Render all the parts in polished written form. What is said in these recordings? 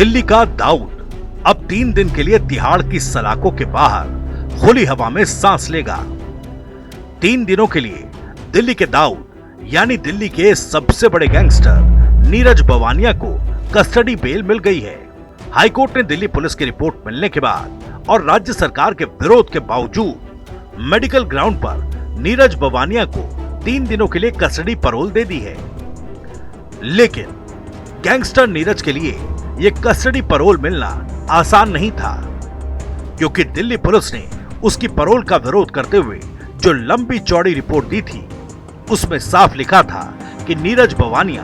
दिल्ली का दाऊद अब 3 दिन के लिए तिहाड़ की सलाखों के बाहर खुली हवा में सांस लेगा। 3 दिनों के लिए दिल्ली के दाऊद यानी दिल्ली के सबसे बड़े गैंगस्टर नीरज बवानिया को कस्टडी बेल मिल गई है। हाईकोर्ट ने दिल्ली पुलिस की रिपोर्ट मिलने के बाद और राज्य सरकार के विरोध के बावजूद मेडिकल ग्राउंड पर नीरज बवानिया को 3 दिनों के लिए कस्टडी पैरोल दे दी है। लेकिन गैंगस्टर नीरज के लिए यह कस्टडी पैरोल मिलना आसान नहीं था, क्योंकि दिल्ली पुलिस ने उसकी पैरोल का विरोध करते हुए जो लंबी चौड़ी रिपोर्ट दी थी उसमें साफ लिखा था कि नीरज बवानिया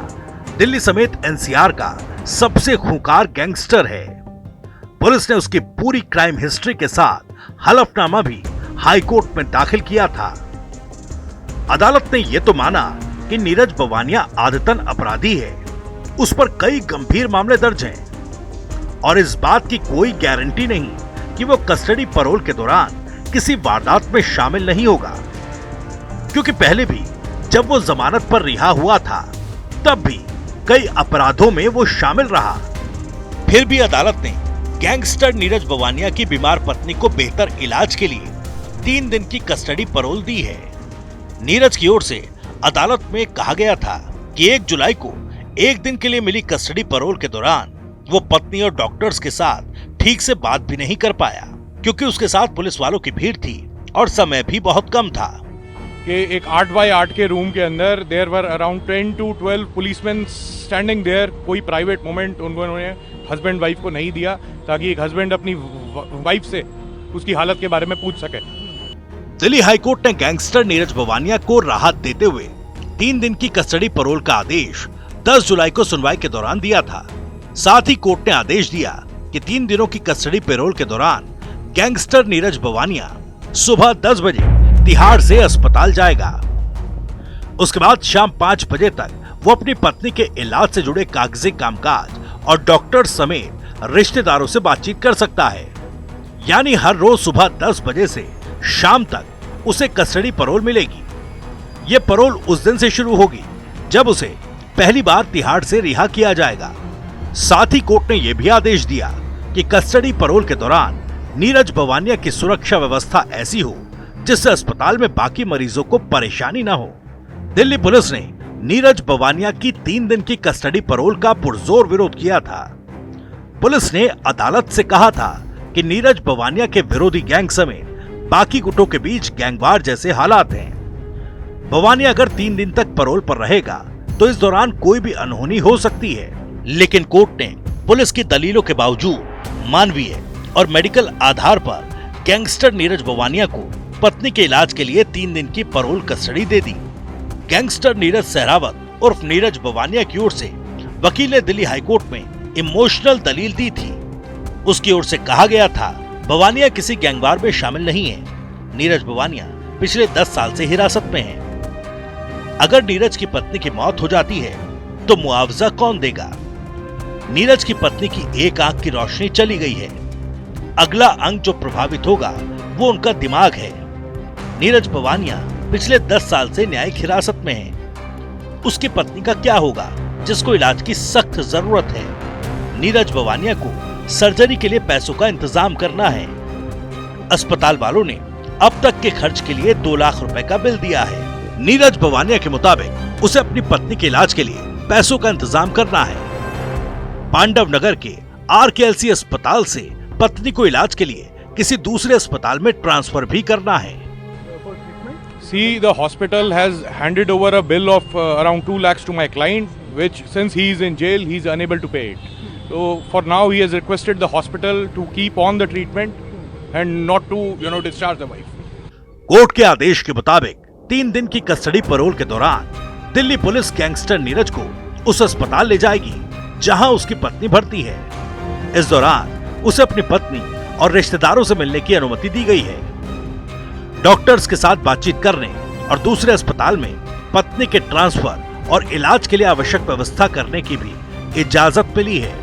दिल्ली समेत एनसीआर का सबसे खूंखार गैंगस्टर है। पुलिस ने उसकी पूरी क्राइम हिस्ट्री के साथ हलफनामा भी हाईकोर्ट में दाखिल किया था। अदालत ने यह तो माना कि नीरज बवानिया आदतन अपराधी है, उस पर कई गंभीर मामले दर्ज हैं और इस बात की कोई गारंटी नहीं कि वो कस्टडी पैरोल के दौरान किसी वारदात में शामिल नहीं होगा, क्योंकि पहले भी जब वो जमानत पर रिहा हुआ था तब भी कई अपराधों में वो शामिल रहा। फिर भी अदालत ने गैंगस्टर नीरज बवानिया की बीमार पत्नी को बेहतर इलाज के लिए 3 दिन की कस्टडी पैरोल दी है। नीरज की ओर से अदालत में कहा गया था कि 1 जुलाई को 1 दिन के लिए मिली कस्टडी पैरोल के दौरान वो पत्नी और डॉक्टर्स के साथ ठीक से बात भी नहीं कर पाया, क्योंकि उसके साथ पुलिस वालों की भीड़ थी और समय भी बहुत कम था। कि एक 8 बाय 8 के रूम के अंदर there were around 10 to 12 policemen standing there. कोई प्राइवेट मोमेंट उन्होंने हस्बैंड वाइफ को नहीं दिया ताकि एक हस्बैंड अपनी वाइफ से उसकी हालत के बारे में पूछ सके। दिल्ली हाईकोर्ट ने गैंगस्टर नीरज बवानिया को राहत देते हुए 3 दिन की कस्टडी पैरोल का आदेश 10 जुलाई को सुनवाई के दौरान दिया था। साथ ही कोर्ट ने आदेश दिया कि 3 दिनों की कस्टडी पैरोल के दौरान गैंगस्टर नीरज बवानिया सुबह 10 बजे तिहाड़ से अस्पताल जाएगा। उसके बाद शाम 5 बजे तक वो अपनी पत्नी के इलाज से जुड़े कागजी कामकाज और डॉक्टर समेत रिश्तेदारों से बातचीत कर सकता है। यानी हर रोज सुबह 10 बजे से शाम तक उसे कस्टडी पैरोल मिलेगी। ये पैरोल उस दिन से शुरू होगी जब उसे पहली बार तिहाड़ से रिहा किया जाएगा। साथ ही कोर्ट ने यह भी आदेश दिया कि कस्टडी पैरोल के दौरान नीरज बवानिया की सुरक्षा व्यवस्था ऐसी हो जिससे अस्पताल में बाकी मरीजों को परेशानी न हो। दिल्ली पुलिस ने नीरज बवानिया की 3 दिन की कस्टडी पैरोल का पुरजोर विरोध किया था। पुलिस ने अदालत से कहा था कि नीरज बवानिया के विरोधी गैंग समेत बाकी गुटों के बीच गैंगवार जैसे हालात हैं। बवानिया अगर 3 दिन तक पैरोल पर रहेगा तो इस दौरान कोई भी अनहोनी हो सकती है, लेकिन कोर्ट ने पुलिस की दलीलों के बावजूद मानवीय और मेडिकल आधार पर गैंगस्टर नीरज बवानिया को पत्नी के इलाज के लिए 3 दिन की पैरोल कस्टडी दे दी। गैंगस्टर नीरज सहरावत उर्फ नीरज बवानिया की ओर से वकील ने दिल्ली हाईकोर्ट में इमोशनल दलील दी थी। उसकी ओर से कहा गया था बवानिया किसी गैंगवार में शामिल नहीं है। नीरज बवानिया पिछले 10 साल से हिरासत में है। अगर नीरज की पत्नी की मौत हो जाती है तो मुआवजा कौन देगा? नीरज की पत्नी की एक आंख की रोशनी चली गई है। अगला अंग जो प्रभावित होगा वो उनका दिमाग है। नीरज बवानिया पिछले 10 साल से न्यायिक हिरासत में है। उसकी पत्नी का क्या होगा जिसको इलाज की सख्त जरूरत है? नीरज बवानिया को सर्जरी के लिए पैसों का इंतजाम करना है। अस्पताल वालों ने अब तक के खर्च के लिए 2 लाख रुपए का बिल दिया है। नीरज बवानिया के मुताबिक उसे अपनी पत्नी के इलाज के लिए पैसों का इंतजाम करना है। पांडव नगर के RKLC अस्पताल से पत्नी को इलाज के लिए किसी दूसरे अस्पताल में ट्रांसफर भी करना है। See, the hospital has handed over a bill of around 2 lakhs to my client, which since he is in jail, he is unable to pay it. So for now, he has requested the hospital to keep on the treatment and not to, discharge the wife. Court के आदेश के मुताबिक 3 दिन की custody payroll के दौरान Delhi police gangster Neeraj को उस अस्पताल ले जाएगी जहां उसकी पत्नी भर्ती है। इस दौरान उसे अपनी पत्नी और रिश्तेदारों से मिलने की अनुमति दी गई है। डॉक्टर्स के साथ बातचीत करने और दूसरे अस्पताल में पत्नी के ट्रांसफर और इलाज के लिए आवश्यक व्यवस्था करने की भी इजाजत मिली है।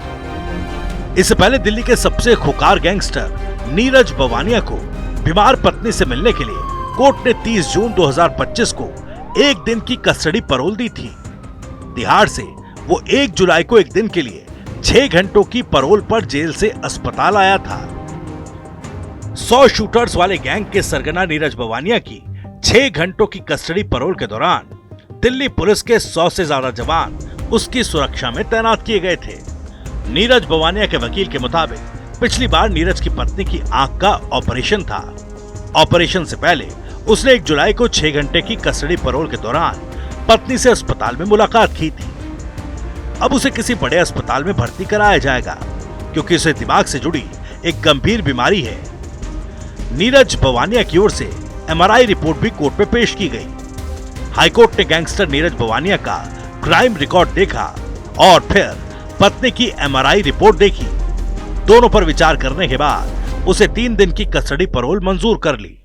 इससे पहले दिल्ली के सबसे खूंखार गैंगस्टर नीरज बवानिया को बीमार पत्नी से मिलने के लिए कोर्ट ने 30 जून 2025 को 1 दिन की कस्टडी पैरोल दी थी। तिहाड़ से वो 1 जुलाई को 1 दिन के लिए 6 घंटों की परोल पर जेल से अस्पताल आया था। 100 शूटर्स वाले गैंग के सरगना नीरज भवानिया की 6 घंटों की कस्टडी परोल के दौरान दिल्ली पुलिस के 100 से ज्यादा जवान उसकी सुरक्षा में तैनात किए गए थे। नीरज भवानिया के वकील के मुताबिक पिछली बार नीरज की पत्नी की आंख का ऑपरेशन था। ऑपरेशन से पहले उसने 1 जुलाई को 6 घंटे की कस्टडी परोल के दौरान पत्नी से अस्पताल में मुलाकात की थी। अब उसे किसी बड़े अस्पताल में भर्ती कराया जाएगा क्योंकि उसे दिमाग से जुड़ी एक गंभीर बीमारी है। नीरज भवानिया की ओर से MRI रिपोर्ट भी कोर्ट में पेश की गई। हाईकोर्ट ने गैंगस्टर नीरज भवानिया का क्राइम रिकॉर्ड देखा और फिर पत्नी की MRI रिपोर्ट देखी। दोनों पर विचार करने के बाद उसे 3 दिन की कस्टडी परोल मंजूर कर ली।